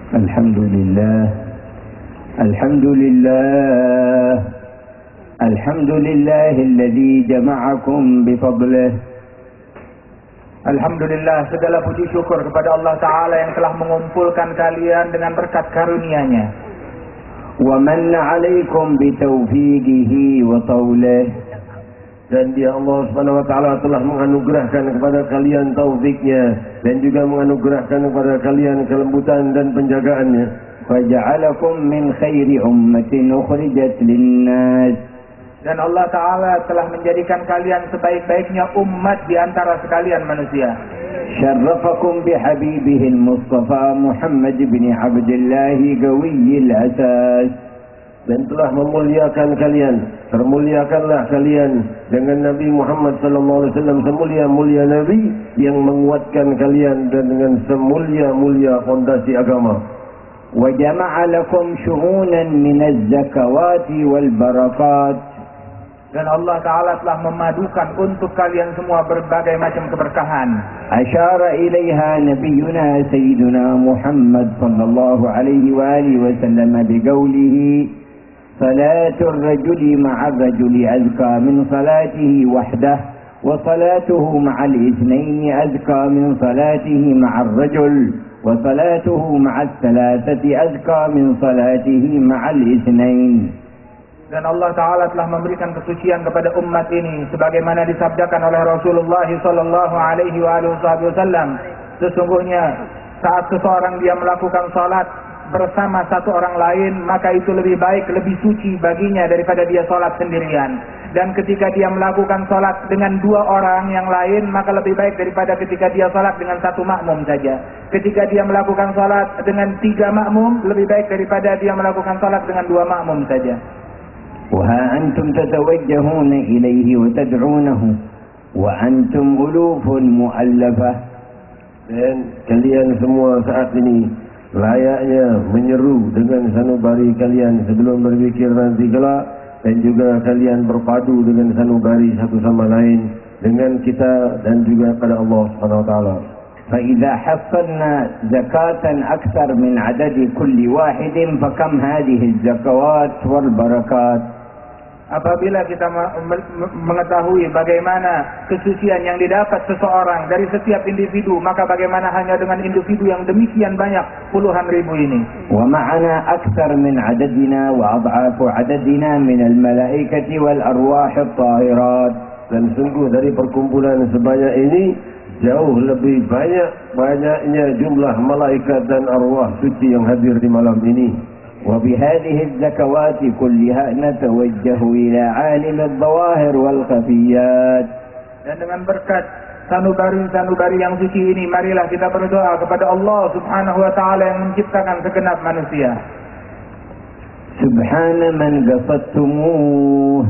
Alhamdulillah, Alhamdulillah, Alhamdulillahilladzi jama'akum bifadlih. Alhamdulillah, segala puji syukur kepada Allah Ta'ala yang telah mengumpulkan kalian dengan berkat karunia-Nya. Wa manna 'alaikum bitaufiqihi wa tawlih. Dan dia Allah Subhanahu wa taala telah menganugerahkan kepada kalian taufiknya dan juga menganugerahkan kepada kalian kelembutan dan penjagaannya. Wa ja'alakum min khairi ummatin ukhrijat lin-nas. Dan Allah Ta'ala telah menjadikan kalian sebaik-baiknya umat di antara sekalian manusia. Syarrafakum bihabibihil Mustafa Muhammad bin Abdullah Qawiyil Asas. Dan telah memuliakan kalian, termuliakanlah kalian dengan Nabi Muhammad sallallahu alaihi wasallam, semulia-mulia Nabi yang menguatkan kalian dan dengan semulia-mulia fondasi agama. Wa jama'a lakum syu'unan min az-zakawati wal barakat. Dan Allah Ta'ala telah memadukan untuk kalian semua berbagai macam keberkahan. Asyara ilaiha nabiyuna sayyiduna Muhammad sallallahu alaihi wa alihi wa sallam biqaulihi صلاة الرجل مع الرجل أزكى من صلاته وحده وصلاته مع الاثنين أزكى من صلاته مع الرجل وصلاته مع الثلاثة أزكى من صلاته مع الاثنين. Dan Allah Ta'ala telah memberikan kesucian kepada umat ini sebagaimana disabdakan oleh Rasulullah sallallahu alaihi wasallam, sesungguhnya saat seseorang dia melakukan salat bersama satu orang lain, maka itu lebih baik, lebih suci baginya daripada dia salat sendirian. Dan ketika dia melakukan salat dengan dua orang yang lain, maka lebih baik daripada ketika dia salat dengan satu makmum saja. Ketika dia melakukan salat dengan tiga makmum, lebih baik daripada dia melakukan salat dengan dua makmum saja. وها أنتم تتوجهون إليه وتدعونه وأنتم ألوف مؤلفة. Dan kalian semua saat ini layaknya menyeru dengan sanubari kalian sebelum berzikir nanti kelak, dan juga kalian berpadu dengan sanubari satu sama lain dengan kita dan juga pada Allah Subhanahu wa taala. فإذا حصلنا زكاة أكثر من عدد كل واحد فكم هذه الزكوات والبركات. Apabila kita mengetahui bagaimana kesucian yang didapat seseorang dari setiap individu, maka bagaimana hanya dengan individu yang demikian banyak puluhan ribu ini. ومعنا أكثر من عددنا وأضعاف عددنا من الملائكة والأرواح الطاهرات. Dan sungguh dari perkumpulan sebanyak ini jauh lebih banyaknya jumlah malaikat dan arwah suci yang hadir di malam ini. وبهذه الزكوات كلها نتوجه إلى عالم الظواهر والخفيات. Dan dengan berkat sanubari yang suci ini, marilah kita berdoa kepada Allah Subhanahu wa taala yang menciptakan segenap manusia. Subhana man qasadtumuh.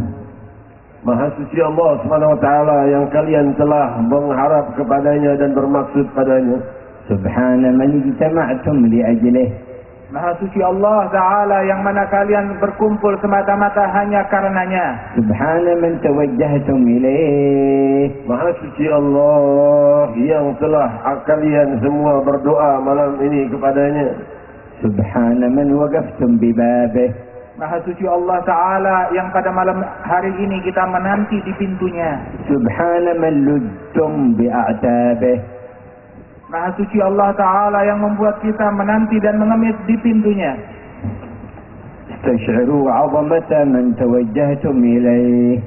Maha suci Allah Subhanahu wa taala yang kalian telah mengharap kepadanya dan bermaksud padanya. Subhana man ijtama'tum li ajlihi. Maha suci Allah Ta'ala yang mana kalian berkumpul semata-mata hanya karenanya. Subhana man tawajjahtum ilaih. Maha suci Allah yang telah kalian semua berdoa malam ini kepadanya. Subhana man waqaftum bibabih. Maha suci Allah Ta'ala yang pada malam hari ini kita menanti di pintunya. Subhana man lujtum bi'atabih. Maha suci Allah Ta'ala yang membuat kita menanti dan mengemis di pintunya. Istash'iru 'azamata man tawajjahtum ilaih.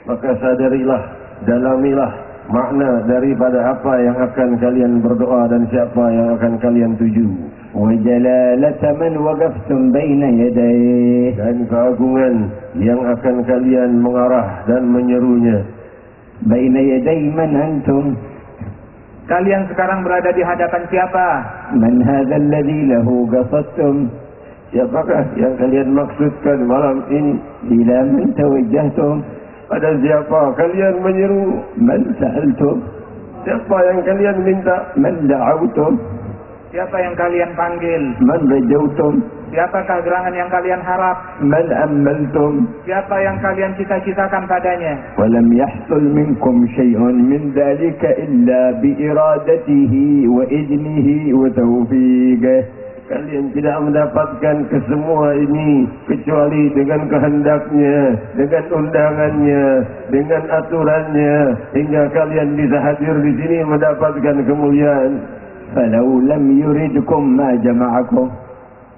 Maka sadarilah, dalamilah makna daripada apa yang akan kalian berdoa dan siapa yang akan kalian tuju. Wa jalalata man waqaftum baina yadayhi. Dan keagungan yang akan kalian mengarah dan menyerunya. Baina yaday man antum. Kalian sekarang berada di hadapan siapa? Man hadzal ladzi lahu qasadtum. Siapakah yang kalian maksudkan malam ini? Ila man tawajjahtum. Pada siapa kalian menyeru? Man sa'altum. Siapa yang kalian minta? Man da'awtum. Siapa yang kalian panggil? Man rajawtum. Siapakah gerangan yang kalian harap? Man ammaltum. Siapa yang kalian cita-citakan padanya? Walam yahsul minkum syai'un min dhalika illa bi iradatihi wa idnihi wa tawfiqihi. Kalian tidak mendapatkan kesemua ini kecuali dengan kehendaknya, dengan undangannya, dengan aturannya, hingga kalian bisa hadir di sini mendapatkan kemuliaan. Falau lam yuridkum ma jama'akum.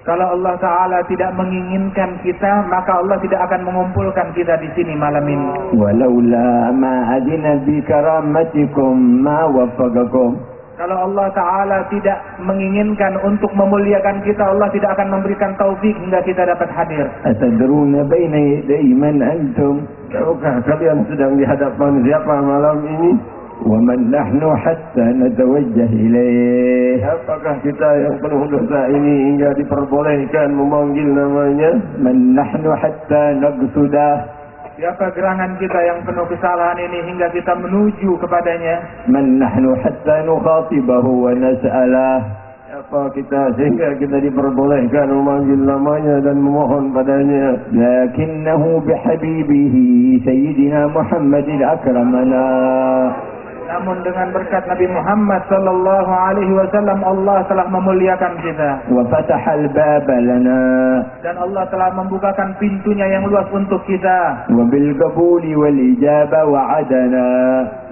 Kalau Allah Ta'ala tidak menginginkan kita, maka Allah tidak akan mengumpulkan kita di sini malam ini. Walaula ma adina bi karamatikum ma waffaqakum. Kalau Allah Ta'ala tidak menginginkan untuk memuliakan kita, Allah tidak akan memberikan taufik hingga kita dapat hadir. Atadruna baina yaday man antum. Tahukah kalian sedang di hadapan siapa malam ini? Wa man nahnu hatta natawajjah ilaih. Apakah kita yang penuh dosa ini hingga diperbolehkan memanggil namanya? Man nahnu hatta naqsudah. Siapa gerangan kita yang penuh kesalahan ini hingga kita menuju kepadanya? Man nahnu hatta nukhatibahu wa nas'alah. Siapa kita sehingga kita diperbolehkan memanggil namanya dan memohon padanya? Lakinnahu bihabibihi sayyidina Muhammadil akramana. Namun dengan berkat Nabi Muhammad sallallahu alaihi wasallam, Allah telah memuliakan kita. Wa fatahal baba lana. Dan Allah telah membukakan pintunya yang luas untuk kita. Wa bil qabuli wal ijaba wa'adana.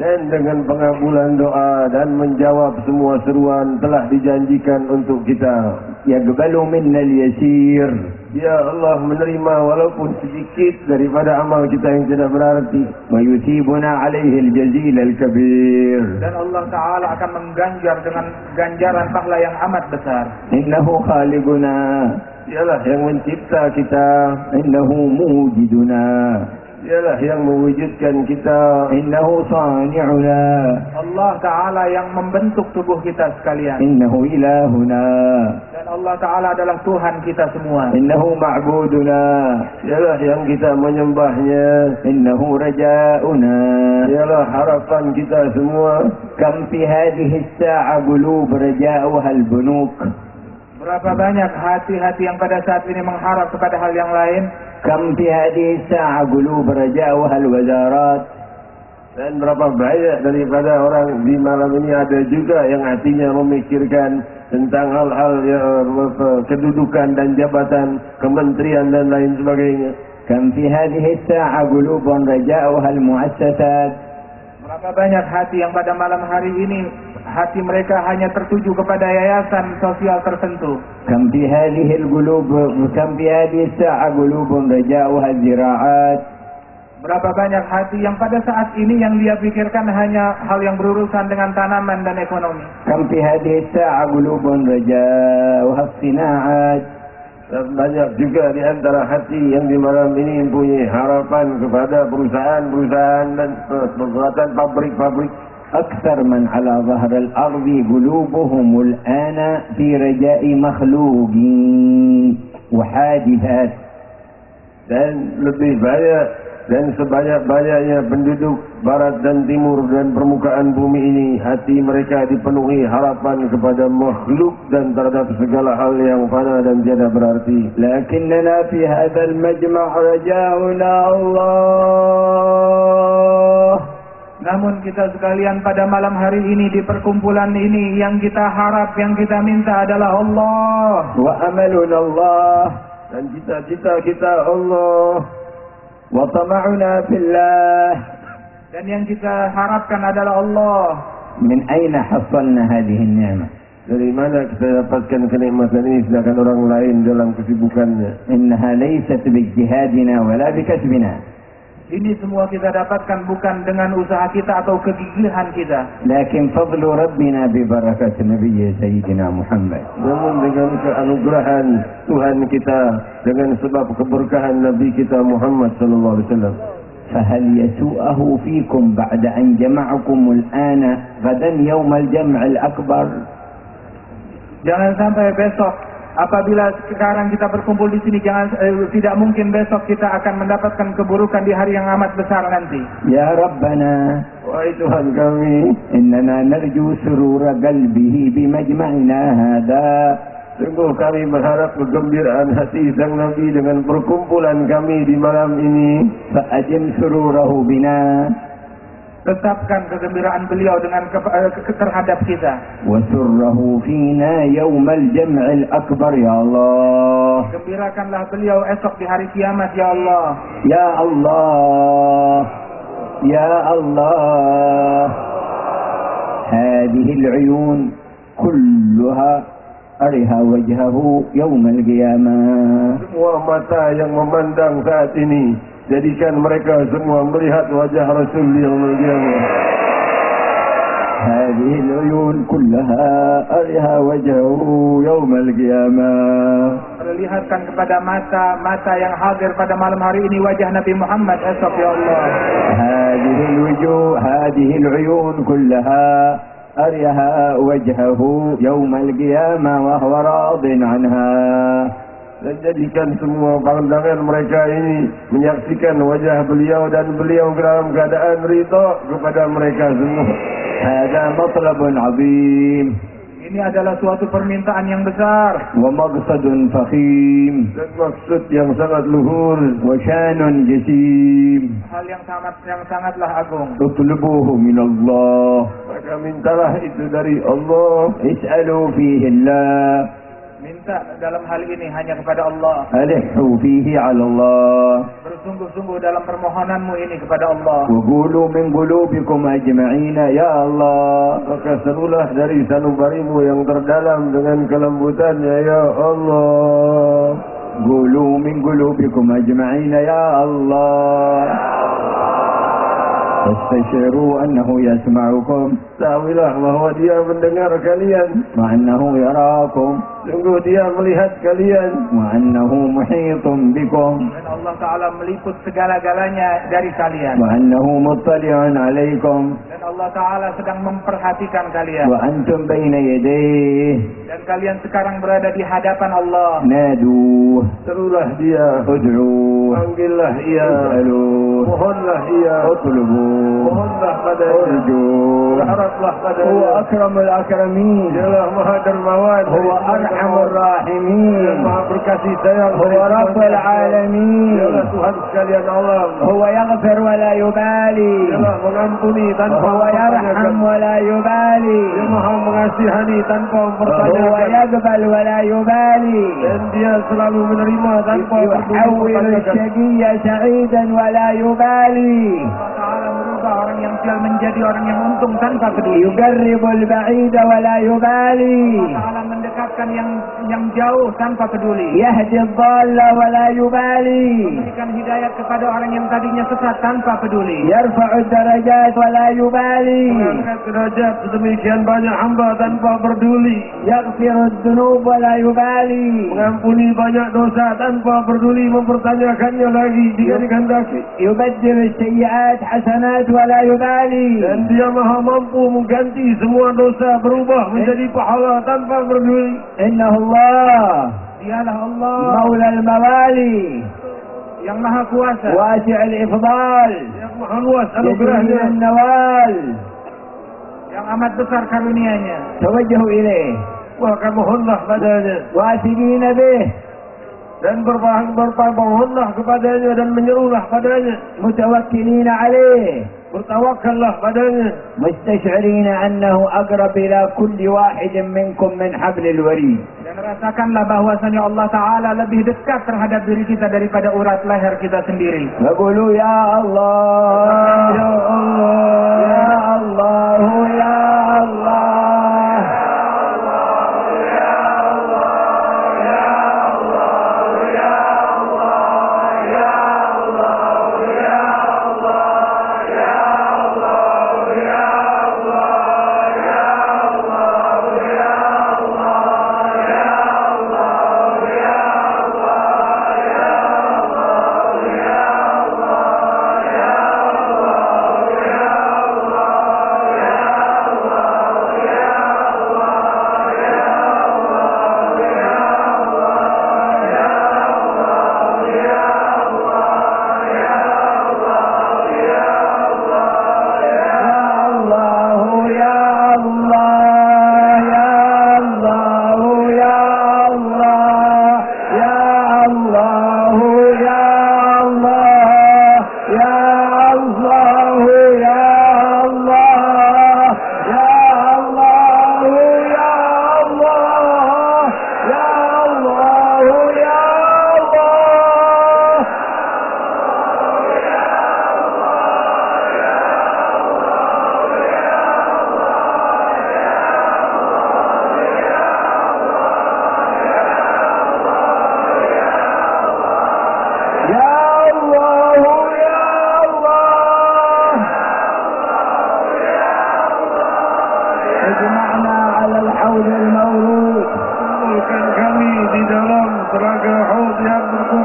Dan dengan pengabulan doa dan menjawab semua seruan telah dijanjikan untuk kita. Yaqbalu minna al-yasir. Ya Allah menerima walaupun sedikit daripada amal kita yang tidak berarti. Wa yusibuna alaihi al-jazil al-kabir. Dan Allah Ta'ala akan mengganjar dengan ganjaran pahala yang amat besar. Innahu khaliquna. Dialah yang mencipta kita. Innahu mujiduna. Dialah yang mewujudkan kita. Innahu sani'una. Allah Ta'ala yang membentuk tubuh kita sekalian. Innahu ilahuna. Dan Allah Ta'ala adalah Tuhan kita semua. Innahu ma'buduna. Dialah yang kita menyembahnya. Innahu raja'una. Dialah harapan kita semua. Kam fi hadhihi as-sa'a qulub raja'uha al-bunuk. Berapa banyak hati-hati yang pada saat ini mengharap kepada hal yang lain. Kam fi hadhihi as-sa'a qulub raja'uha al-wazarat. Dan berapa banyak daripada orang di malam ini ada juga yang hatinya memikirkan tentang hal-hal kedudukan dan jabatan, kementerian dan lain sebagainya. Kam fi hadhihi as-sa'a qulubun raja'uha al-mu'assasat. Berapa banyak hati yang pada malam hari ini hati mereka hanya tertuju kepada yayasan sosial tertentu. Kam fi hadhihi al-qulub kam fi hadhihi as-sa'a qulubun raja'uha az-zira'at. Berapa banyak hati yang pada saat ini yang dia pikirkan hanya hal yang berurusan dengan tanaman dan ekonomi. Kam fi hadhihi as-sa'a qulubun raja'uha as-sina'at. Dan banyak juga di antara hati yang di malam ini mempunyai harapan kepada perusahaan-perusahaan dan pembuatan pabrik-pabrik. أكثر من على ظهر الأرض قلوبهم الآن في رجاء مخلوق وحادثات. Dan lebih banyak dan sebanyak-banyaknya penduduk barat dan timur dan permukaan bumi ini, hati mereka dipenuhi harapan kepada makhluk dan terhadap segala hal yang fana dan tiada berarti. Lakinnana fi hadzal majma' raja'una Allah. Namun kita sekalian pada malam hari ini di perkumpulan ini yang kita harap, yang kita minta adalah Allah. Wa amaluna Allah. Dan cita-cita kita Allah. Wa tama'una fillah. Dan yang kita harapkan adalah Allah. Min aina hasalna hadhihi an-ni'mah? Dari mana kita dapatkan kenikmatan ini sedangkan orang lain dalam kesibukannya? Innaha laysat bijtihadina wala bikasbina. Ini semua kita dapatkan bukan dengan usaha kita atau kegigihan kita. Lakin fadlu Rabbina bi barakat Nabi Sayyidina Muhammad. Namun dengan keanugerahan Tuhan kita, dengan sebab keberkahan Nabi kita Muhammad sallallahu alaihi wasallam. Fahal yasu'ahu fikum ba'da an jama'akum al-ana gadan yawm al-jam' al-akbar. Jangan sampai besok, apabila sekarang kita berkumpul di sini, tidak mungkin besok kita akan mendapatkan keburukan di hari yang amat besar nanti. Ya Rabbana, wahai Tuhan kami, innana narju surura qalbihi bimajma'ina hadha. Sungguh kami berharap kegembiraan hati sang Nabi dengan perkumpulan kami di malam ini. Fa'ajim sururahu bina. tetapkan kegembiraan beliau dengan terhadap kita. وسره فينا يوم الجمع الأكبر يا الله. Gembirakanlah beliau esok di hari kiamat ya Allah. يا الله يا الله. هذه العيون كلها أرها وجهه يوم القيامة. Semua mata yang memandang saat ini, jadikan mereka semua melihat wajah Rasul yang mulia. هذه العيون كلها أرها وجهه يوم القيامة. Perlihatkan kepada mata yang hadir pada malam hari ini wajah Nabi Muhammad esok ya Allah. هذه الوجوه هذه العيون كلها أرها وجهه يوم القيامة وهو راض عنها. Dan jadikan semua pandangan mereka ini menyaksikan wajah beliau dan beliau dalam keadaan ridha kepada mereka semua. هذا مطلب عظيم. Ini adalah suatu permintaan yang besar ومقصد فخيم. Dan maksud yang sangat luhur. وشان جسيم. hal yang sangatlah agung. اطلبوه من الله. Maka mintalah itu dari Allah. اسألوا فيه الله. Minta dalam hal ini hanya kepada Allah. ألحوا فيه على الله. Bersungguh-sungguh dalam permohonanmu ini kepada Allah. وقولوا من قلوبكم أجمعين يا الله. Maka serulah dari sanubarimu yang terdalam dengan kelembutannya, ya Allah. قولوا من قلوبكم أجمعين يا الله. فاستشعروا أنه يسمعكم. Tahuilah bahwa dia mendengar kalian, وأنه يراكم. sungguh dia melihat kalian, وأنه محيط بكم. Dan Allah Ta'ala meliput segala-galanya dari kalian. وأنه مطلع عليكم. Dan Allah Ta'ala sedang memperhatikan kalian. وأنتم بين يديه. Dan kalian sekarang berada di hadapan Allah. نادوه. serulah dia, ادعوه. panggillah ia, اسألوه. mohonlah ia, اطلبوه. mohonlah padanya, ارجوه. berharaplah هو padanya. أكرم الأكرمين. Dialah maha dermawan, هو أرحم الراحمين. maha berkasih sayang, هو رب العالمين. dialah Tuhan sekalian alam. هو يغفر ولا يبالي. Dialah mengampuni tanpa هو يرحم ولا يبالي. Dia maha mengasihani tanpa هو mempertanyakan. يقبل ولا يبالي. Dan dia selalu menerima tanpa يحول mempertanyakan. الشقي سعيدا ولا يبالي. Allah Ta'ala merubah orang yang sial menjadi orang yang untung tanpa peduli. يقرب البعيد ولا يبالي. Allah Ta'ala mendekatkan yang jauh tanpa peduli. يهدي الضال ولا يبالي. Memberikan hidayat kepada orang yang tadinya sesat tanpa peduli. يرفع الدرجات ولا يبالي. Mengangkat derajat sedemikian banyak hamba tanpa peduli. يغفر الذنوب ولا يبالي. Mengampuni banyak dosa tanpa peduli mempertanyakannya lagi jika dikehendaki. يبدل السيئات حسنات ولا يبالي. Dan dia maha mampu mengganti semua dosa berubah menjadi pahala tanpa peduli. إنه الله Dialah Allah مولى الموالي. yang maha kuasa, واسع الإفضال. Yang maha luas جزيل anugerahnya, النوال. yang amat besar karunia-Nya. توجهوا إليه maka mohonlah padanya. واثقين به. Dan bermohonlah kepadanya dan menyerulah padanya. متوكلين عليه. Bertawakallah padanya. مستشعرين أنه أقرب إلى كل واحد منكم من حبل الوريد. Dan rasakanlah bahwasanya Allah Ta'ala lebih dekat terhadap diri kita daripada urat leher kita sendiri. فقولوا يا الله Ya Allah, يا الله يا الله.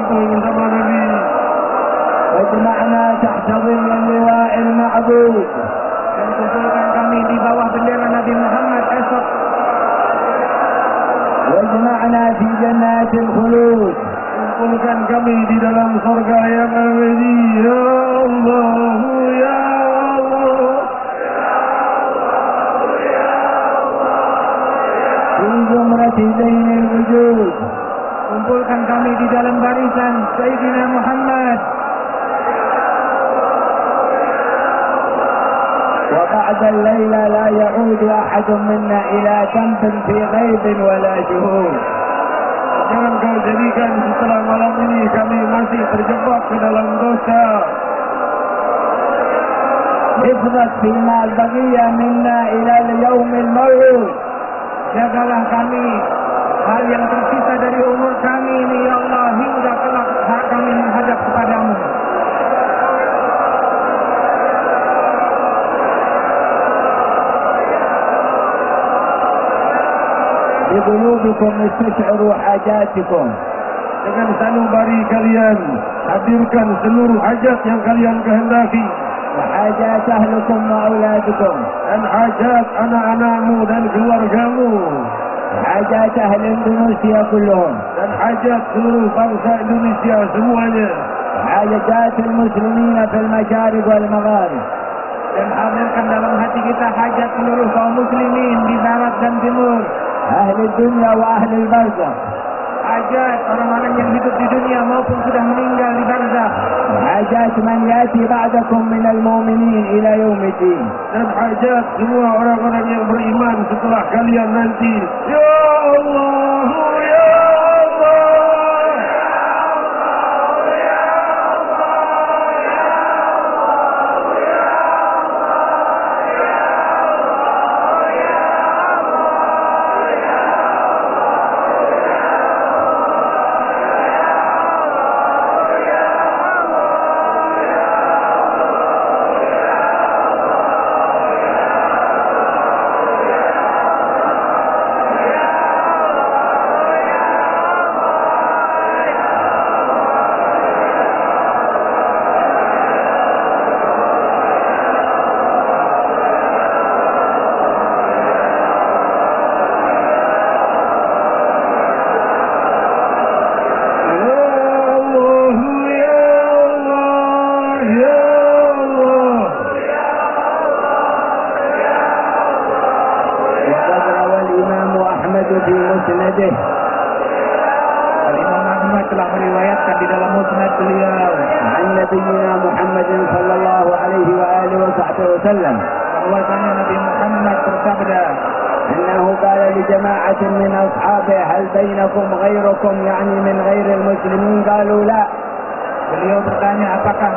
berkumpul bersama Nabi. واجمعنا تحت ظل اللواء المعبود. Dan kumpulkan kami di bawah bendera Nabi Muhammad esok. واجمعنا في جنات الخلود. Kumpulkan kami di dalam surga yang abadi. Ya Allah, ya Allah. في زمرة زين الوجود. Kumpulkan kami di dalam barisan Sayyidina Muhammad. وبعد الليلة لا يعود أحد منا إلى ذنب في غيب ولا شهود. Jangan kau jadikan setelah malam ini kami masih terjebak ke dalam dosa. اثبت فيما بقي منا إلى اليوم الموعود. Jagalah kami hal yang tersisa dari umur kami ini ya Allah hingga kelak saat kami menghadap kepadamu. بقلوبكم استشعروا حاجاتكم. Dengan sanubari kalian hadirkan seluruh hajat yang kalian kehendaki. وحاجات أهلكم وأولادكم. Dan hajat anak-anakmu dan keluargamu. وحاجات أهل إندونيسيا كلهم. Dan hajat seluruh bangsa Indonesia semuanya. وحاجات المسلمين في المشارق والمغارب. Dan hadirkan dalam hati kita hajat seluruh kaum muslimin di barat dan timur. أهل الدنيا وأهل البرزخ. Hajat orang-orang yang hidup di dunia maupun sudah meninggal di barzakh. وحاجات من يأتي بعدكم من المؤمنين إلى يوم الدين. Dan hajat semua orang-orang yang beriman setelah kalian nanti. Ya Allah, ya Allah. في مسنده. Imam Ahmad telah meriwayatkan di dalam musnad beliau عن نبينا محمد صلى الله عليه وآله وصحبه وسلم bahwasanya Nabi Muhammad bersabda أنه قال لجماعة من أصحابه هل بينكم غيركم يعني من غير المسلمين قالوا لا. Beliau bertanya apakah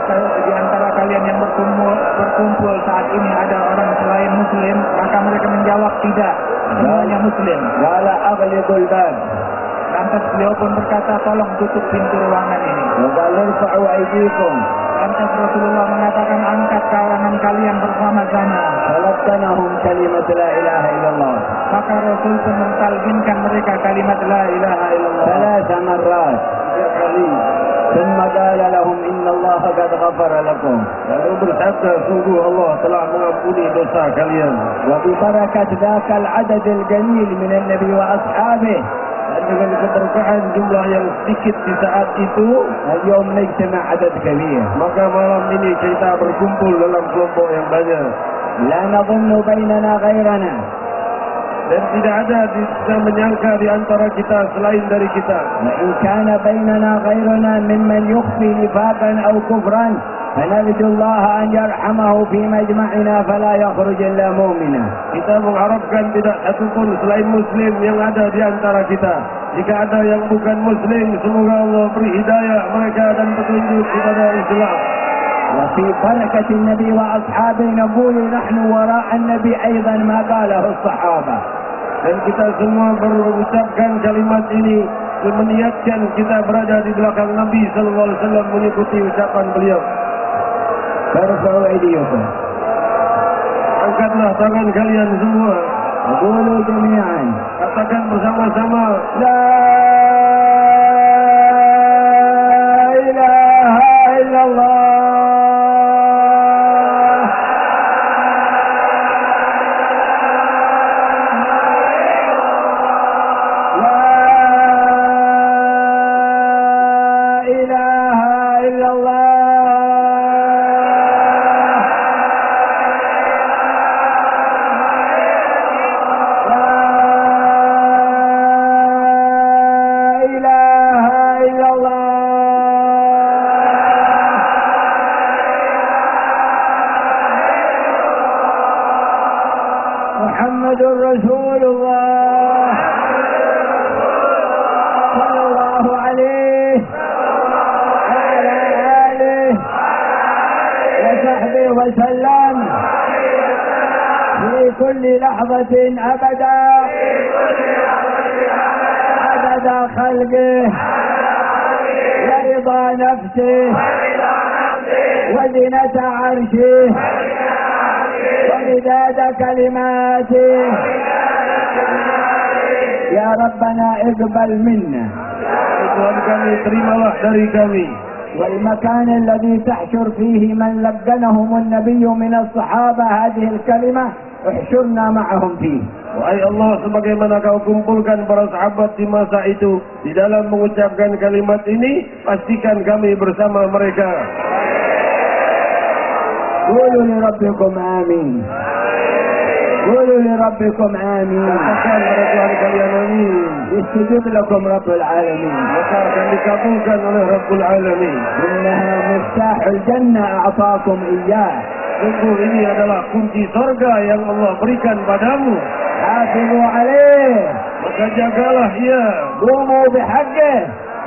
di antara kalian yang berkumpul saat ini ada orang selain muslim, maka mereka menjawab tidak, semuanya muslim. قال أغلق الباب. Lantas beliau pun berkata tolong tutup pintu ruangan ini. وقال ارفعوا أيديكم. Lantas Rasulullah mengatakan angkat tangan kalian bersama-sama. فلقنهم كلمة لا إله إلا الله. Maka Rasul pun mentalkinkan mereka kalimat la ilaha illallah 3 مرات. ثم قال لهم إن الله قد غفر لكم. Lalu bersabda, sungguh Allah telah mengampuni dosa kalian. وببركة ذاك العدد القليل من النبي وأصحابه. Dan dengan keberkahan jumlah yang sedikit di saat itu, اليوم نجتمع عدد كبير. maka malam ini kita berkumpul dalam kelompok yang banyak. لا نظن بيننا غيرنا. Dan tidak ada bisa menyangka di antara kita selain dari kita. وإن كان بيننا غيرنا ممن يخفي نفاقا أو كفرا فنرجو الله أن يرحمه في مجمعنا فلا يخرج إلا مؤمنا. Kita mengharapkan tidak satupun selain muslim yang ada di antara kita. Jika ada yang bukan muslim, semoga Allah beri hidayah mereka dan petunjuk kepada Islam. وفي بركة النبي وأصحابه نقول نحن وراء النبي أيضا ما قاله الصحابة. Dan kita semua berucapkan kalimat ini meniatkan kita berada di belakang Nabi sallallahu alaihi wasallam mengikuti ucapan beliau. فارفعوا أيديكم. Angkatlah tangan kalian semua. وقولوا جميعا Katakan bersama-sama, لا لحظة أبدا عدد خلقه ورضا نفسه وزنة عرشه ومداد كلماته يا ربنا اقبل منا Tuhan kami, terimalah dari kami. والمكان الذي تحشر فيه من لقنهم النبي من الصحابة هذه الكلمة احشرنا معهم فيه. Wahai Allah, sebagaimana kau kumpulkan para sahabat di masa itu di dalam mengucapkan kalimat ini, pastikan kami bersama mereka. قولوا لربكم آمين. قولوا لربكم آمين. Katakan pada Tuhan kalian amin. يستجب لكم رب العالمين. Maka akan dikabulkan oleh Rabbul Alamin. إنها مفتاح الجنة أعطاكم إياه. Sungguh ini adalah kunci surga yang Allah berikan padamu. حافظوا عليه. Maka jagalah ia. قوموا بحقه.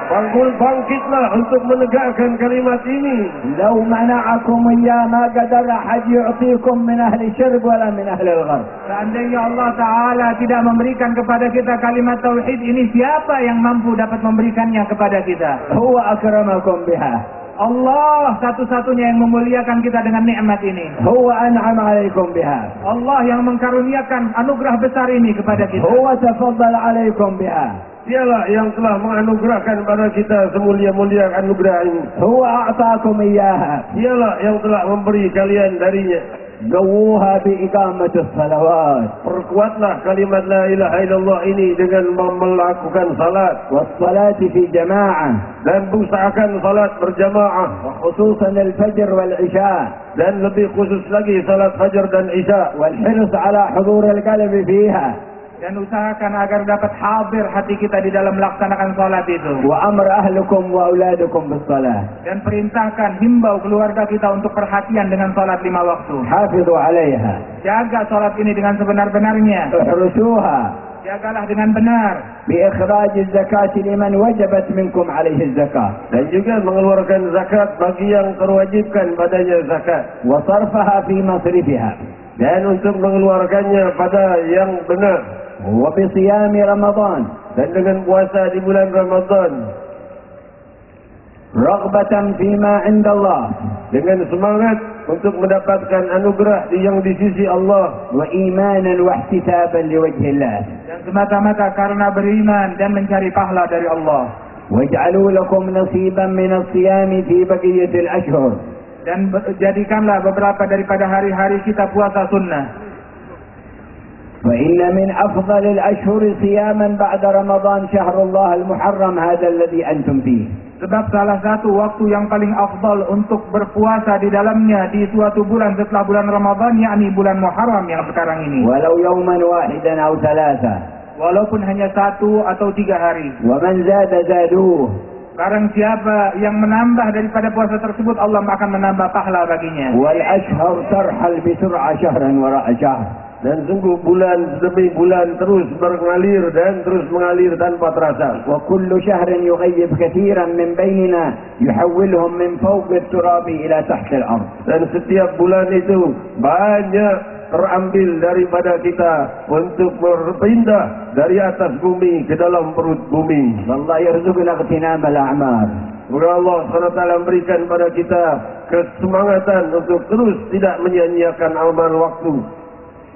Bangkitlah untuk menegakkan kalimat ini. لو منعكم إياه ما قدر أحد يعطيكم من أهل الشرق ولا من أهل الغرب. Seandainya Allah Ta'ala tidak memberikan kepada kita kalimat tauhid ini, siapa yang mampu dapat memberikannya kepada kita? هو أكرمكم بها. Allah satu-satunya yang memuliakan kita dengan nikmat ini. هو أنعم عليكم بها. Allah yang mengkaruniakan anugerah besar ini kepada kita. هو تفضل عليكم بها. Dialah yang telah menganugerahkan pada kita semulia-mulia anugerah ini. هو أعطاكم إياها. Dialah yang telah memberi kalian darinya. قووها بإقامة الصلوات. Perkuatlah kalimat la ilaha illallah ini dengan melakukan salat والصلاة في جماعة. dan usahakan salat berjamaah, وخصوصا الفجر والعشاء. dan lebih khusus lagi salat fajar dan isya, والحرص على حضور القلب فيها. Dan usahakan agar dapat hadir hati kita di dalam melaksanakan salat itu. وأمر أهلكم وأولادكم بالصلاة. Dan perintahkan, himbau keluarga kita untuk perhatian dengan salat 5 waktu. حافظوا عليها. Jaga salat ini dengan sebenar-benarnya. احرسوها Jagalah dengan benar. بإخراج الزكاة لمن وجبت منكم عليه الزكاة. dan juga mengeluarkan zakat bagi yang terwajibkan padanya zakat, وصرفها في مصرفها. dan untuk mengeluarkannya pada yang benar, وبصيام رمضان. dan dengan puasa di bulan Ramadan, رغبة فيما عند الله. dengan semangat untuk mendapatkan anugerah yang di sisi Allah, وإيمانا واحتسابا لوجه الله. Dan semata-mata karena beriman dan mencari pahala dari Allah. واجعلوا لكم نصيبا من الصيام في بقية الأشهر. Dan jadikanlah beberapa daripada hari-hari kita puasa sunnah. فإن من أفضل الأشهر صياما بعد رمضان شهر الله المحرم هذا الذي أنتم فيه. Sebab salah satu waktu yang paling afdal untuk berpuasa di dalamnya di suatu bulan setelah bulan Ramadan, yakni bulan Muharram yang sekarang ini. ولو يوما واحدا أو ثلاثة. Walaupun hanya 1 atau 3 hari. ومن زاد زادوه. Barang siapa yang menambah daripada puasa tersebut, Allah akan menambah pahala baginya. والأشهر ترحل بسرعة شهرا وراء شهر. dan sungguh bulan demi bulan terus mengalir dan terus mengalir tanpa terasa. وكل شهر يغيب كثيرا من بيننا يحولهم من فوق التراب إلى تحت الأرض. dan setiap bulan itu banyak terambil daripada kita untuk berpindah dari atas bumi ke dalam perut bumi. والله يرزقنا اغتنام الأعمار. Semoga Allah SWT memberikan pada kita kesemangatan untuk terus tidak menyia-nyiakan amal waktu.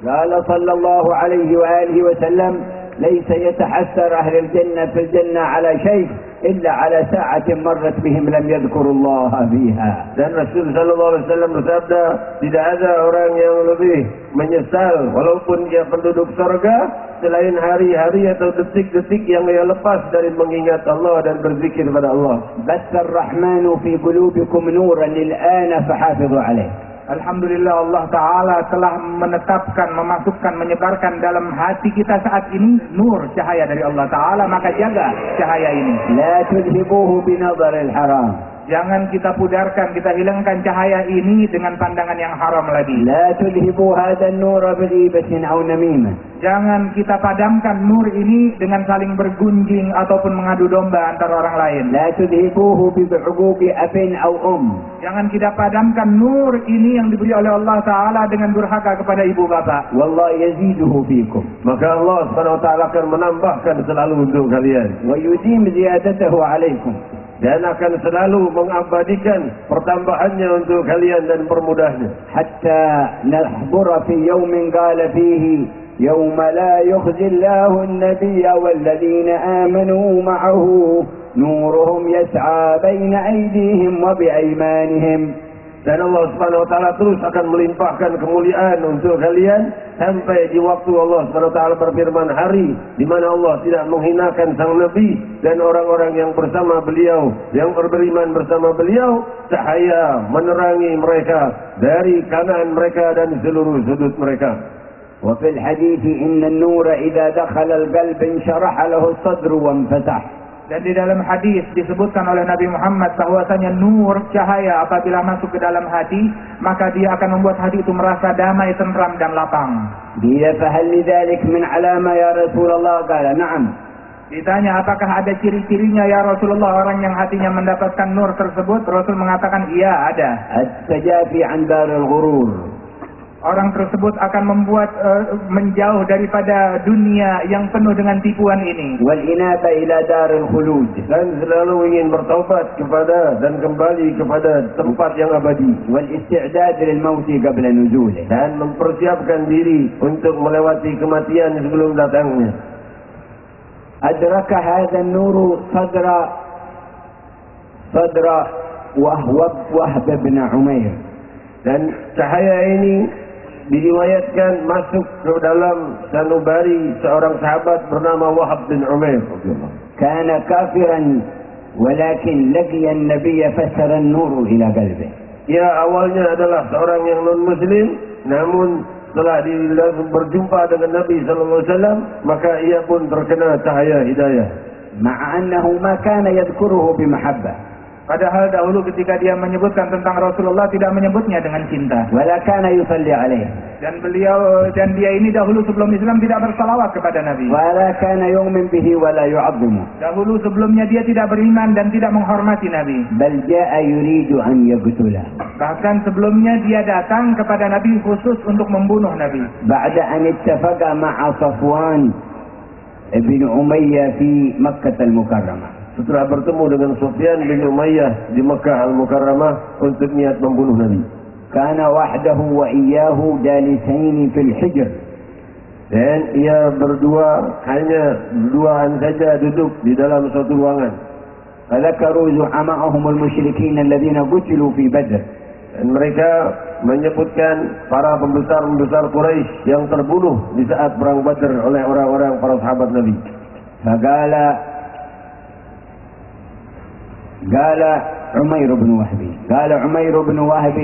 قال صلى الله عليه وآله وسلم ليس يتحسر أهل الجنة في الجنة على شيء إلا على ساعة مرت بهم لم يذكروا الله فيها. Dan Rasul sallallahu alaihi wasallam bersabda, tidak ada orang yang lebih menyesal walaupun dia penduduk surga selain hari-hari atau detik-detik yang ia lepas dari mengingat Allah dan berzikir pada Allah. بث الرحمن في قلوبكم نورا الآن فحافظوا عليه. Alhamdulillah, Allah Ta'ala telah menetapkan, memasukkan, menyebarkan dalam hati kita saat ini nur, cahaya dari Allah Ta'ala, maka jaga cahaya ini. لا تذهبوه بنظر الحرام. Jangan kita pudarkan, kita hilangkan cahaya ini dengan pandangan yang haram lagi. لا تلهبوا هذا النور بغيبة أو نميمة. Jangan kita padamkan nur ini dengan saling bergunjing ataupun mengadu domba antara orang lain. لا تذهبوه بعقوق أب أو أم. Jangan kita padamkan nur ini yang diberi oleh Allah Ta'ala dengan durhaka kepada ibu bapa. والله يزيده فيكم Maka Allah SWT akan menambahkan selalu untuk kalian. ويديم زيادته عليكم. Dan akan selalu mengabadikan pertambahannya untuk kalian dan permudahnya. حتى نحضر في يوم قال فيه يوم لا يخزي الله النبي والذين آمنوا معه نورهم يسعى بين أيديهم وبأيمانهم. Dan Allah SWT terus akan melimpahkan kemuliaan untuk kalian sampai di waktu Allah SWT berfirman, hari di mana Allah tidak menghinakan sang Nabi dan orang-orang yang bersama beliau, yang beriman bersama beliau, cahaya menerangi mereka dari kanan mereka dan seluruh sudut mereka. وفي الحديث إن النور إذا دخل القلب انشرح له الصدر وانفتح. Dan di dalam hadis disebutkan oleh Nabi Muhammad bahwasanya nur cahaya apabila masuk ke dalam hati, maka dia akan membuat hati itu merasa damai, tentram dan lapang. قيل فهل لذلك من علامة يا رسول الله؟ قال نعم. Ditanya apakah ada ciri-cirinya ya Rasulullah orang yang hatinya mendapatkan nur tersebut? Rasul mengatakan iya, ada. التجافي عن دار الغرور. Orang tersebut akan membuat menjauh daripada dunia yang penuh dengan tipuan ini. والإنابة إلى دار الخلود. Dan selalu ingin bertaubat kepada dan kembali kepada tempat yang abadi. والاستعداد للموت قبل نزوله. Dan mempersiapkan diri untuk melewati kematian sebelum datangnya. أدرك هذا النور صدر وهب بن عمير. Dan cahaya ini diriwayatkan masuk ke dalam sanubari seorang sahabat bernama Wahab bin Umair. كان كافرا ولكن لقي النبي فسر النور إلى قلبه. Ia awalnya adalah seorang yang non-muslim, namun setelah berjumpa dengan Nabi SAW, maka ia pun terkena cahaya hidayah. مع أنه ما كان يذكره بمحبة. Padahal dahulu ketika dia menyebutkan tentang Rasulullah tidak menyebutnya dengan cinta. ولا كان يصلي عليه. Dan dia ini dahulu sebelum Islam tidak bersalawat kepada Nabi. ولا كان يؤمن به ولا يعظمه. Dahulu sebelumnya dia tidak beriman dan tidak menghormati Nabi. بل جاء يريد أن يقتله. Bahkan sebelumnya dia datang kepada Nabi khusus untuk membunuh Nabi. بعد أن اتفق مع صفوان بن أمية في مكة المكرمة. Setelah bertemu dengan Sufyan bin Umayyah di Makkah Al-Mukarramah untuk niat membunuh Nabi. كان وحده وإياه جالسين في الحجر. Dan ia hanya berduaan saja duduk di dalam suatu ruangan. فذكروا زعماءهم المشركين الذين قتلوا في بدر. Dan mereka menyebutkan para pembesar-pembesar Quraisy yang terbunuh di saat perang Badar oleh orang-orang para sahabat Nabi. قال عمير بن وهب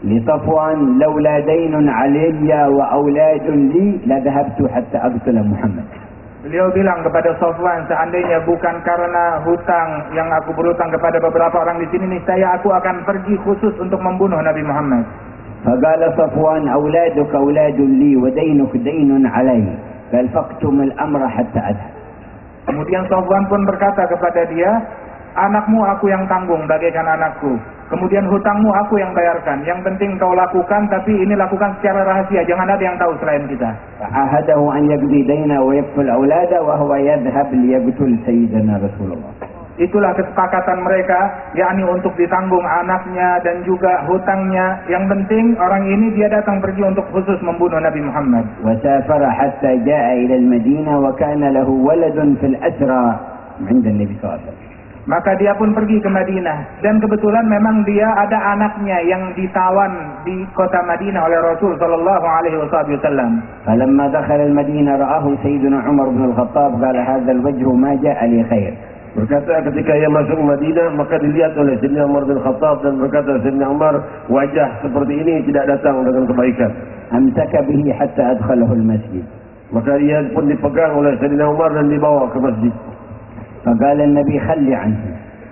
لصفوان لولا دين علي وأولاد لي لذهبت حتى أقتل محمد. Beliau bilang kepada Safwan, seandainya bukan karena hutang yang aku berhutang kepada beberapa orang di sini, niscaya aku akan pergi khusus untuk membunuh Nabi Muhammad. فقال صفوان أولادك أولاد لي ودينك دين علي قال فاكتم الأمر حتى أذهب. Kemudian Safwan pun berkata kepada dia, anakmu aku yang tanggung bagaikan anakku. Kemudian hutangmu aku yang bayarkan. Yang penting kau lakukan, tapi ini lakukan secara rahasia. Jangan ada yang tahu selain kita. فعاهده أن يقضي دينه ويكفل أولاده وهو يذهب ليقتل سيدنا رسول الله. Itulah kesepakatan mereka, yakni untuk ditanggung anaknya dan juga hutangnya. Yang penting orang ini dia datang pergi untuk khusus membunuh Nabi Muhammad. وسافر حتى جاء إلى المدينة وكان له ولد في الأسرى عند النبي صلى الله عليه وسلم. Maka dia pun pergi ke Madinah, dan kebetulan memang dia ada anaknya yang ditawan di kota Madinah oleh Rasul sallallahu alaihi wasallam. فلما دخل المدينة رآه سيدنا عمر بن الخطاب قال هذا الوجه ما جاء لي خير. Berkata ketika ia masuk Madinah, maka dilihat oleh Sayyidina Umar bin Khattab dan berkata Sayyidina Umar, wajah seperti ini tidak datang dengan kebaikan. أمسك به حتى أدخله المسجد. Maka ia pun dipegang oleh Sayyidina Umar dan dibawa ke masjid. فقال النبي خلي عنه.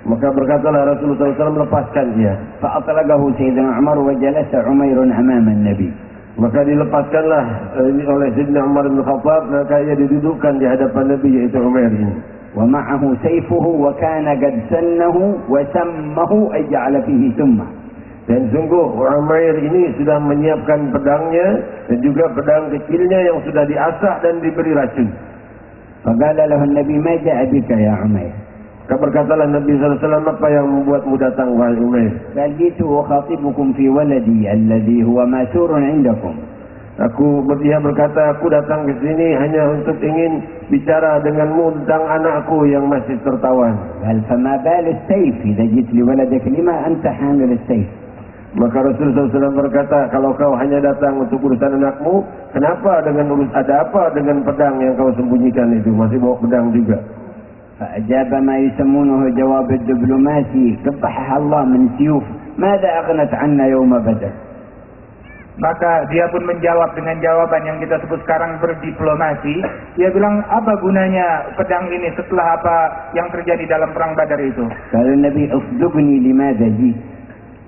Maka berkatalah Rasulullah SAW, lepaskan dia. فأطلقه سيدنا عمر وجلس عمير أمام النبي. Maka dilepaskanlah ini oleh Sayyidina Umar bin Khattab, maka ia didudukkan di hadapan Nabi, yaitu Umair ini. ومعه سيفه وكان قد سنه وسمه أي جعل فيه سمه. Dan sungguh Umair ini sudah menyiapkan pedangnya dan juga pedang kecilnya yang sudah diasah dan diberi racun. فقال له النبي ما جاء بك يا عمير. Berkatalah Nabi SAW, apa yang membuatmu datang wahai Umair? قال جئت أخاطبكم في ولدي الذي هو ماسور عندكم. Dia berkata, aku datang ke sini hanya untuk ingin bicara denganmu tentang anakku yang masih tertawan. قال فما بال السيف إذا جئت لولدك لما أنت حامل السيف. Maka Rasulullah SAW berkata, kalau kau hanya datang untuk urusan anakmu, kenapa ada apa dengan pedang yang kau sembunyikan itu? Masih bawa pedang juga. فأجاب ما يسمونه جواب الدبلوماسي قبحها الله من سيوف ماذا أغنت عنا يوم بدر. Maka dia pun menjawab dengan jawaban yang kita sebut sekarang berdiplomasi. Dia bilang, apa gunanya pedang ini setelah apa yang terjadi dalam perang Badar itu? Kalau Nabi أصدقني لماذا جئت.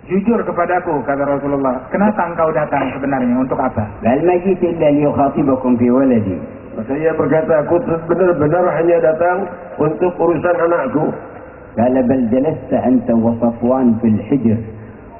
Jujur kepadaku, kata Rasulullah, kenapa engkau datang sebenarnya, untuk apa? قال ما جئت إلا لأخاطبكم في ولدي. Maka ia berkata, aku benar-benar hanya datang untuk urusan anakku. قال بل جلست أنت وصفوان في الحجر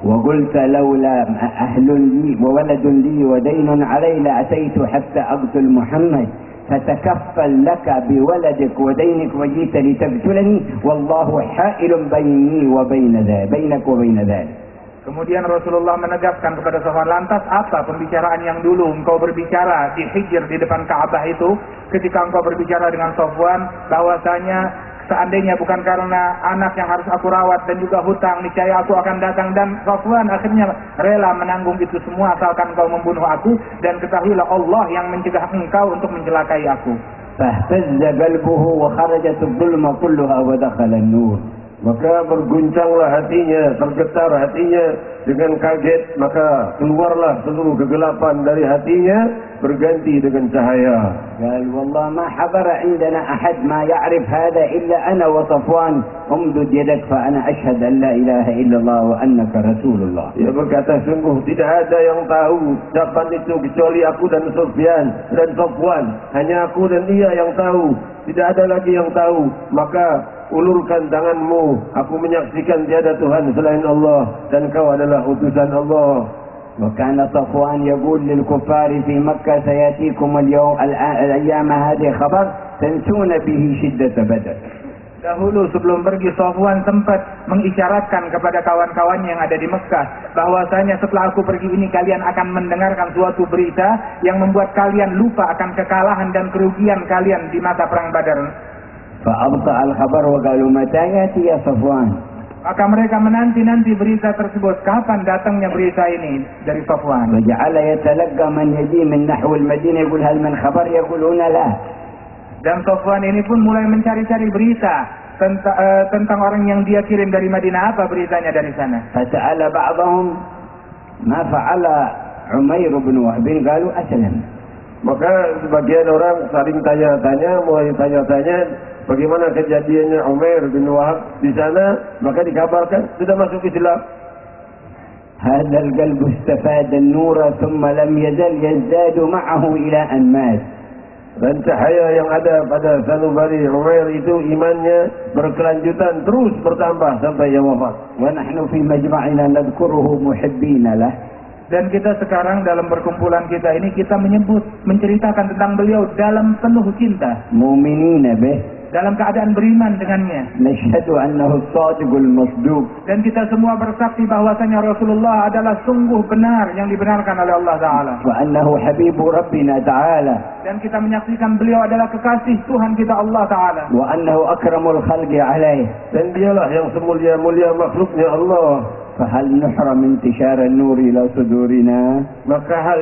وقلت لولا أهل لي وولد لي ودين علي لأتيت حتى أقتل محمد فتكفل لك بولدك ودينك وجئت لتقتلني والله حائل بيني وبين ذلك بينك وبين ذلك. Kemudian Rasulullah menegaskan kepada Safwan, lantas apa pembicaraan yang dulu engkau berbicara di Hijr di depan Ka'bah itu, ketika engkau berbicara dengan Safwan bahwasanya seandainya bukan karena anak yang harus aku rawat dan juga hutang, niscaya aku akan datang. Dan Safwan akhirnya rela menanggung itu semua asalkan engkau membunuh aku, dan ketahuilah Allah yang mencegah engkau untuk mencelakai aku. فاهتز قلبه وخرجت الظلمة كلها ودخل النور. Maka berguncanglah hatinya, tergetar hatinya dengan kaget, maka keluarlah seluruh kegelapan dari hatinya berganti dengan cahaya. قال والله ما حضر عندنا أحد ما يعرف هذا إلا أنا وصفوان امدد يدك فأنا أشهد أن لا إله إلا الله وأنك رسول الله. Dia berkata, sungguh tidak ada yang tahu ucapan itu kecuali aku dan Sufyan dan Safwan. Hanya aku dan dia yang tahu, tidak ada lagi yang tahu. Maka ulurkan tanganmu, aku menyaksikan tiada Tuhan selain Allah dan kau adalah utusan Allah. وكان صفوان يقول للكفار في مكة سيأتيكم الأيام هذه خبر تنسون به شدة بدر. Dahulu sebelum pergi, Safwan sempat mengisyaratkan kepada kawan-kawannya yang ada di Mekah bahwasanya setelah aku pergi ini kalian akan mendengarkan suatu berita yang membuat kalian lupa akan kekalahan dan kerugian kalian di masa perang Badar. فأبطأ الخبر وقالوا متى يأتي يا صفوان. Maka mereka menanti-nanti berita tersebut, kapan datangnya berita ini dari Safwan. وجعل يتلقى من يجي من نحو المدينة يقول هل من خبر يقولون لا. Dan Safwan ini pun mulai mencari-cari berita tentang orang yang dia kirim dari Madinah, apa beritanya dari sana. فسأل بعضهم ما فعل عمير بن وهب قالوا أسلم. Maka sebagian orang saling tanya-tanya, mulai tanya-tanya bagaimana kejadiannya Umair bin Wahab di sana, maka dikabarkan sudah masuk Islam. هذا القلب استفاد النور ثم لم يزل يزداد معه إلى أن مات. Dan cahaya yang ada pada sanubari Umair itu imannya berkelanjutan terus bertambah sampai ia wafat. ونحن في مجمعنا نذكره محبين له. Dan kita sekarang dalam perkumpulan kita ini kita menceritakan tentang beliau dalam penuh cinta, مؤمنين به. dalam keadaan beriman dengannya. نشهد أنه الصادق المصدوق. Dan kita semua bersaksi bahwasanya Rasulullah adalah sungguh benar yang dibenarkan oleh Allah Ta'ala. وأنه حبيب ربنا تعالى. Dan kita menyaksikan beliau adalah kekasih Tuhan kita Allah Ta'ala. وأنه أكرم الخلق عليه. Dan dialah yang semulia-mulia makhluknya Allah. فهل نحرم انتشار النور إلى صدورنا؟ Maka hal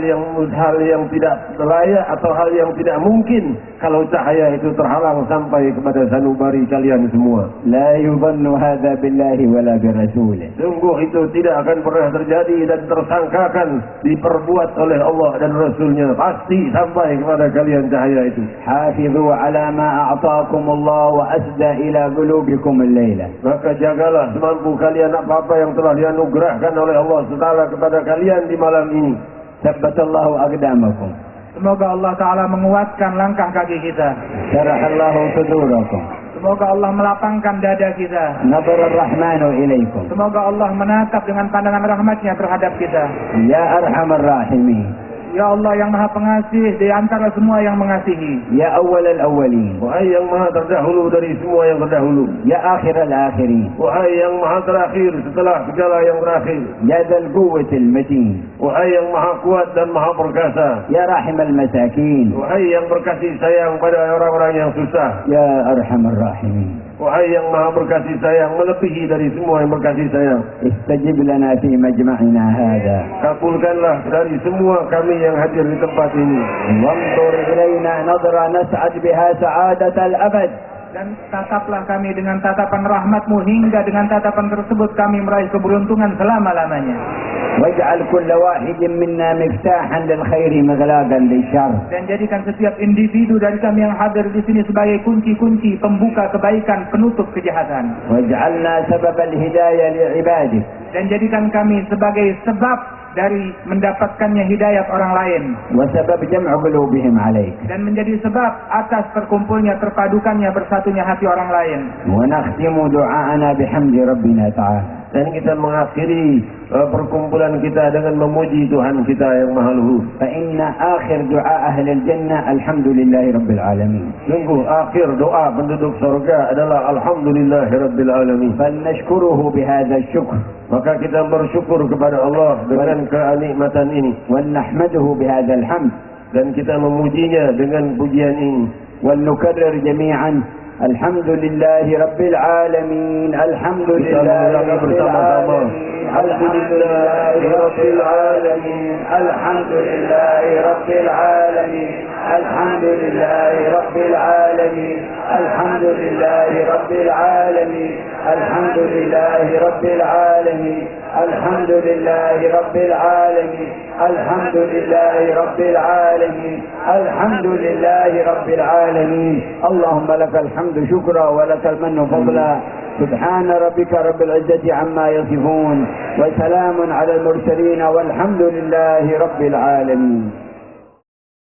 yang tidak layak atau hal yang tidak mungkin kalau cahaya itu terhalang sampai kepada sanubari kalian semua. لا يظن هذا بالله ولا برسوله. Sungguh itu tidak akan pernah terjadi dan tersangkakan diperbuat oleh Allah dan Rasulnya. Pasti sampai kepada kalian cahaya itu. حافظوا على ما أعطاكم الله وأسدى إلى قلوبكم الليلة. Maka jagalah semampu kalian apa-apa yang telah dianugerahkan oleh Allah SWT kepada kalian di malam ini. ثبت الله أقدامكم. Semoga Allah Ta'ala menguatkan langkah kaki kita. شرح الله صدوركم. Semoga Allah melapangkan dada kita. نظر الرحمن إليكم. Semoga Allah menatap dengan pandangan rahmatnya terhadap kita. يا أرحم الراحمين. Ya Allah yang maha pengasih di antara semua yang mengasihi. يا أول الأولين. Wahai yang maha terdahulu dari semua yang terdahulu. يا آخر الآخرين. Wahai yang maha terakhir setelah segala yang terakhir. يا ذا القوة المتين. Wahai yang maha kuat dan maha perkasa. يا راحم المساكين. Wahai yang berkasih sayang pada orang-orang yang susah. يا أرحم الراحمين. Wahai yang maha berkasih sayang melebihi dari semua yang berkasih sayang. استجب لنا في مجمعنا هذا. Kabulkanlah dari semua kami yang hadir di tempat ini. وانظر إلينا نظرة نسعد بها سعادة الأبد. Dan tataplah kami dengan tatapan rahmat-Mu hingga dengan tatapan tersebut kami meraih keberuntungan selama-lamanya. واجعل كل واحد منا مفتاحا للخير مغلاقا للشر. Dan jadikan setiap individu dari kami yang hadir di sini sebagai kunci-kunci pembuka kebaikan, penutup kejahatan. واجعلنا سبب الهداية لعبادك. Dan jadikan kami sebagai sebab dari mendapatkannya hidayat orang lain. وسبب جمع قلوبهم عليك. Dan menjadi sebab atas terkumpulnya, terpadukannya, bersatunya hati orang lain. ونختم دعاءنا بحمد ربنا تعالى. Dan kita mengakhiri perkumpulan kita dengan memuji Tuhan kita yang Maha Luhur. فإن آخر دعاء أهل الجنة الحمد لله رب العالمين. Sungguh akhir doa penduduk surga adalah Alhamdulillahirabbil alamin. فلنشكره بهذا الشكر. Maka kita bersyukur kepada Allah dengan kenikmatan ini. ونحمده بهذا الحمد. Dan kita memujinya dengan pujian ini. ولنكرر جميعا الحمد لله رب العالمين. الحمد لله رب العالمين. الحمد لله رب العالمين. الحمد لله رب العالمين. الحمد لله رب العالمين. الحمد لله رب العالمين. الحمد لله رب العالمين. الحمد لله رب العالمين. الحمد لله رب العالمين. الحمد لله رب العالمين. اللهم لك الحمد شكرا ولك المن فضلا. سبحان ربك رب العزة عما يصفون وسلام على المرسلين والحمد لله رب العالمين.